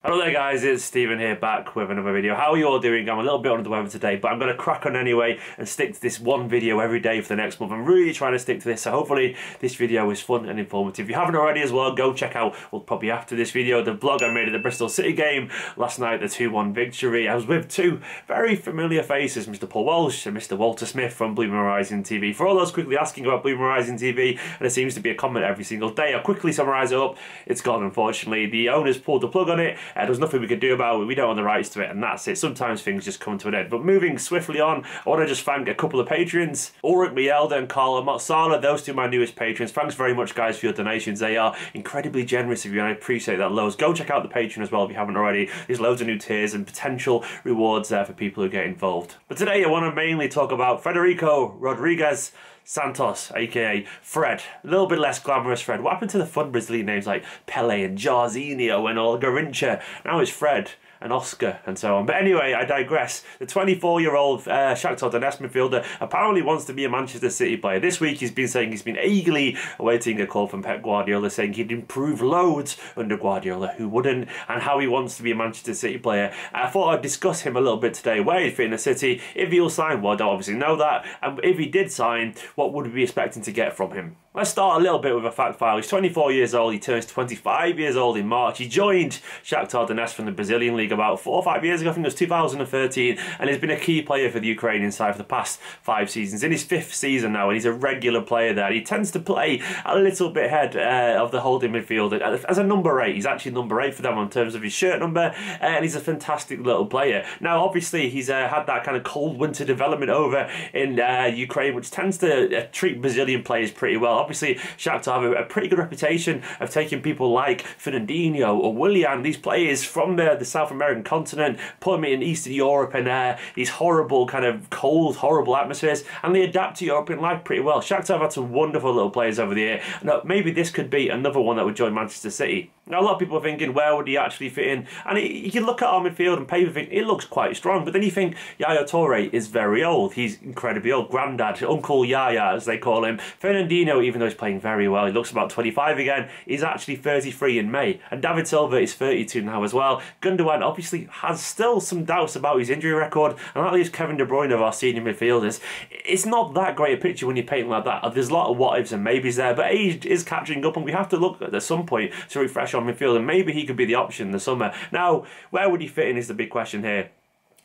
Hello there guys, it's Stephen here back with another video. How are you all doing? I'm a little bit under the weather today, but I'm going to crack on anyway and stick to this one video every day for the next month. I'm really trying to stick to this, so hopefully this video is fun and informative. If you haven't already as well, go check out, well, probably after this video, the vlog I made at the Bristol City game last night, the 2-1 victory. I was with two very familiar faces, Mr. Paul Walsh and Mr. Walter Smith from Blue Horizon TV. For all those quickly asking about Blue Horizon TV, and there seems to be a comment every single day, I'll quickly summarise it up. It's gone, unfortunately. The owners pulled the plug on it. There's nothing we could do about it. We don't own the rights to it, and that's it. Sometimes things just come to an end. But moving swiftly on, I want to just thank a couple of patrons, Ulrich Mielda and Carla Motsala. Those two are my newest patrons. Thanks very much, guys, for your donations. They are incredibly generous of you, and I appreciate that loads. Go check out the Patreon as well if you haven't already. There's loads of new tiers and potential rewards there for people who get involved. But today I want to mainly talk about Federico Rodriguez Santos, aka Fred. A little bit less glamorous Fred. What happened to the fun Brazilian names like Pele and Jairzinho and all Garincha? Now it's Fred and Oscar and so on. But anyway, I digress. The 24-year-old Shakhtar Donestk midfielder apparently wants to be a Manchester City player. This week he's been saying he's been eagerly awaiting a call from Pep Guardiola saying he'd improve loads under Guardiola, who wouldn't, and how he wants to be a Manchester City player. I thought I'd discuss him a little bit today, where he'd fit in the City, if he'll sign, well I don't obviously know that, and if he did sign, what would we be expecting to get from him? Let's start a little bit with a fact file. He's 24 years old, he turns 25 years old in March. He joined Shakhtar Donetsk from the Brazilian league about 4 or 5 years ago, I think it was 2013, and he's been a key player for the Ukrainian side for the past 5 seasons. In his 5th season now, and he's a regular player there. He tends to play a little bit ahead of the holding midfielder as a number 8. He's actually number 8 for them in terms of his shirt number, and he's a fantastic little player. Now, obviously, he's had that kind of cold winter development over in Ukraine, which tends to treat Brazilian players pretty well. Obviously, Shakhtar have a pretty good reputation of taking people like Fernandinho or Willian, these players from the South American continent, put them in Eastern Europe and these horrible kind of cold, horrible atmospheres, and they adapt to European life pretty well. Shakhtar have had some wonderful little players over the year. Now, maybe this could be another one that would join Manchester City. Now, a lot of people are thinking, where would he actually fit in? And you can look at our midfield and paper think it looks quite strong, but then you think Yaya Toure is very old. He's incredibly old. Granddad, Uncle Yaya, as they call him. Fernandinho, even though he's playing very well, he looks about 25 again, he's actually 33 in May. And David Silva is 32 now as well. Gundogan obviously has still some doubts about his injury record, and that leaves Kevin De Bruyne of our senior midfielders. It's not that great a picture when you're painting like that. There's a lot of what ifs and maybes there, but age is catching up, and we have to look at some point to refresh our midfield, and maybe he could be the option in the summer. Now, where would he fit in is the big question here.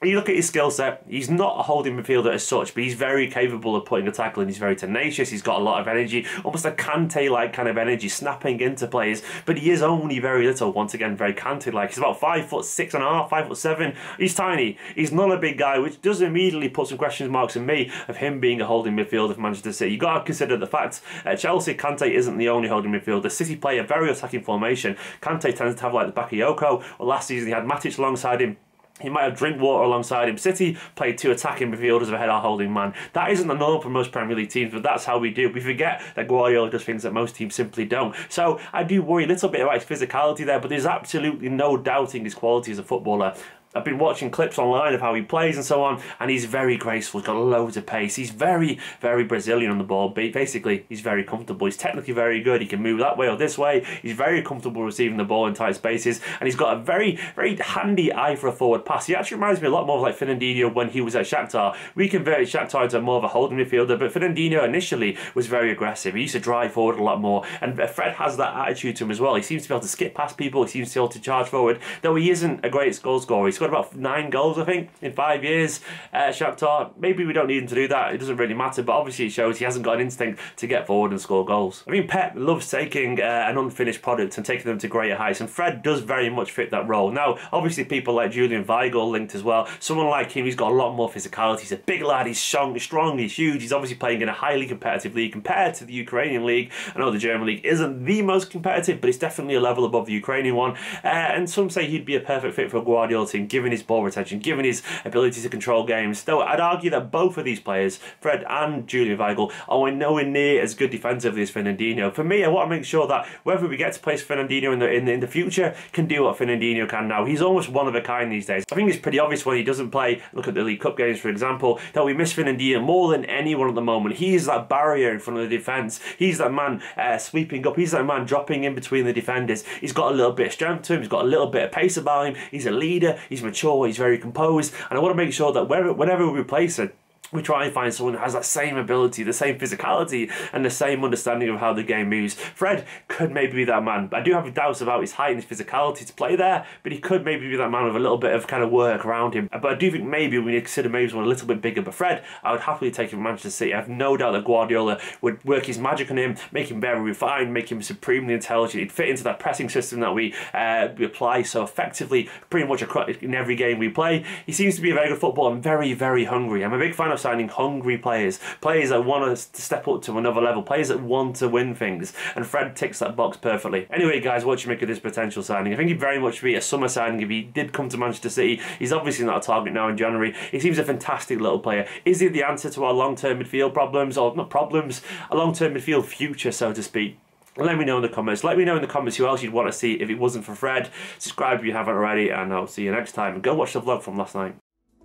You look at his skill set, he's not a holding midfielder as such, but he's very capable of putting a tackle in. He's very tenacious, he's got a lot of energy, almost a Kante-like kind of energy, snapping into players, but he is only very little, once again, very Kante-like. He's about 5'6.5", 5'7". He's tiny, he's not a big guy, which does immediately put some question marks in me of him being a holding midfielder for Manchester City. You've got to consider the fact Chelsea, Kante isn't the only holding midfielder. City play a very attacking formation. Kante tends to have like the Bakayoko, or last season he had Matic alongside him. He might have Drinkwater alongside him. City played 2 attacking midfielders ahead of our holding man. That isn't the norm for most Premier League teams, but that's how we do. We forget that Guardiola does things that most teams simply don't. So I do worry a little bit about his physicality there, but there's absolutely no doubting his quality as a footballer. I've been watching clips online of how he plays and so on, and he's very graceful, he's got loads of pace, he's very, very Brazilian on the ball, but basically he's very comfortable, he's technically very good, he can move that way or this way, he's very comfortable receiving the ball in tight spaces, and he's got a very, very handy eye for a forward pass. He actually reminds me a lot more of like Fernandinho when he was at Shakhtar. We converted Shakhtar into more of a holding midfielder, but Fernandinho initially was very aggressive, he used to drive forward a lot more, and Fred has that attitude to him as well. He seems to be able to skip past people, he seems to be able to charge forward, though he isn't a great goal scorer. He's got about 9 goals, I think, in 5 years. Shakhtar, maybe we don't need him to do that. It doesn't really matter, but obviously it shows he hasn't got an instinct to get forward and score goals. I mean, Pep loves taking an unfinished product and taking them to greater heights, and Fred does very much fit that role. Now, obviously people like Julian Weigl linked as well. Someone like him, he's got a lot more physicality. He's a big lad, he's strong, he's huge. He's obviously playing in a highly competitive league compared to the Ukrainian league. I know the German league isn't the most competitive, but it's definitely a level above the Ukrainian one. And some say he'd be a perfect fit for a Guardiola team. given his ball retention, given his ability to control games. Though I'd argue that both of these players, Fred and Julian Weigl, are nowhere near as good defensively as Fernandinho. For me, I want to make sure that whether we get to place Fernandinho in the future can do what Fernandinho can now. He's almost one of a kind these days. I think it's pretty obvious when he doesn't play. Look at the League Cup games, for example, that we miss Fernandinho more than anyone at the moment. He is that barrier in front of the defence. He's that man sweeping up. He's that man dropping in between the defenders. He's got a little bit of strength to him. He's got a little bit of pace about him. He's a leader. He's mature. He's very composed. And I want to make sure that whenever we replace it, we try and find someone who has that same ability, the same physicality, and the same understanding of how the game moves. Fred could maybe be that man. I do have doubts about his height and his physicality to play there, but he could maybe be that man with a little bit of kind of work around him. But I do think maybe we need to consider maybe someone a little bit bigger. But Fred, I would happily take him from Manchester City. I have no doubt that Guardiola would work his magic on him, make him very refined, make him supremely intelligent. He'd fit into that pressing system that we apply so effectively pretty much in every game we play. He seems to be a very good footballer and very, very hungry. I'm a big fan of signing hungry players that want us to step up to another level, players that want to win things, and Fred ticks that box perfectly. Anyway guys, what do you make of this potential signing? I think he'd very much be a summer signing if he did come to Manchester City. He's obviously not a target now in January. He seems a fantastic little player. Is he the answer to our long-term midfield problems, or not problems, a long-term midfield future, so to speak? Let me know in the comments. Let me know in the comments who else you'd want to see if it wasn't for Fred. Subscribe if you haven't already, and I'll see you next time. And go watch the vlog from last night.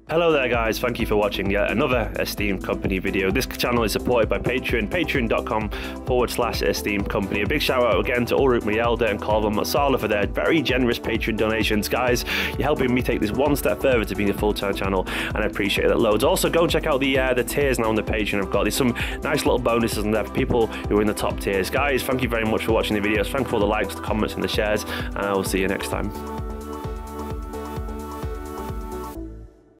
Hello there guys, thank you for watching yet another Esteemed Company video. This channel is supported by Patreon, patreon.com/Esteemed Company. A big shout out again to Ulrich Mielda and Colvin Matsala for their very generous Patreon donations. Guys, you're helping me take this one step further to being a full-time channel, and I appreciate that loads. Also, go and check out the tiers now on the Patreon I've got. There's some nice little bonuses in there for people who are in the top tiers. Guys, thank you very much for watching the videos. Thank you for all the likes, the comments and the shares, and I will see you next time.